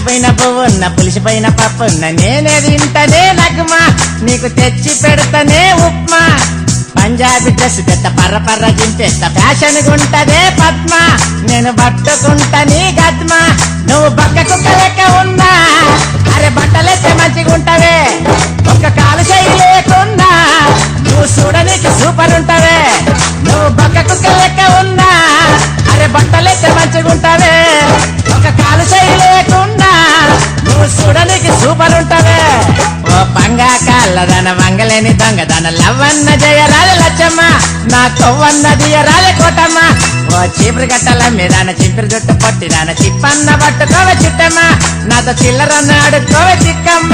పాచిపోయిన పువ్వున్న పులిసిపోయిన పప్పున్న నేనే తింటనే నగ్మా నీకు తెచ్చి పెడతనే ఉప్మా పంజాబీ డ్రెస్ తెత్త పర్ర పర్ర జింపేస్త ఫ్యాషన్ గుంటదే పద్మ నేను పట్టుకుంటా నీ గద్మ నువ్వు బక్క కుక్క లెక్క ఉన్నా అరే బట్టలెత్తే మంచిగుంటవే ఒక్క కాలు చేయి లేకున్నా నువ్వు చూడనీకి సూపర్ ఉంటవే నువ్వు బక్క కుక్క లెక్క ఉన్నా అరే బట్టలెత్తే మంచిగుంటవే ఒక కాలు చేయి లేకున్నా నువ్వు చూడనీకి సూపర్ ఉంటవే ఓ పంగా కాళ్ళదన వంగలేని దొంగదన లవ్వన్న జయరాల లచ్చమ్మ నా కొవ్వన్న దియరాల కోటమ్మ ఓ చీపురు గట్టల మీదాన చింపిరి జుట్టు పొట్టిదాన చిప్పన్న పట్టుకోవే చిట్టమ్మ నాతో చిల్లరన్న అడుక్కోవే చిక్కమ్మ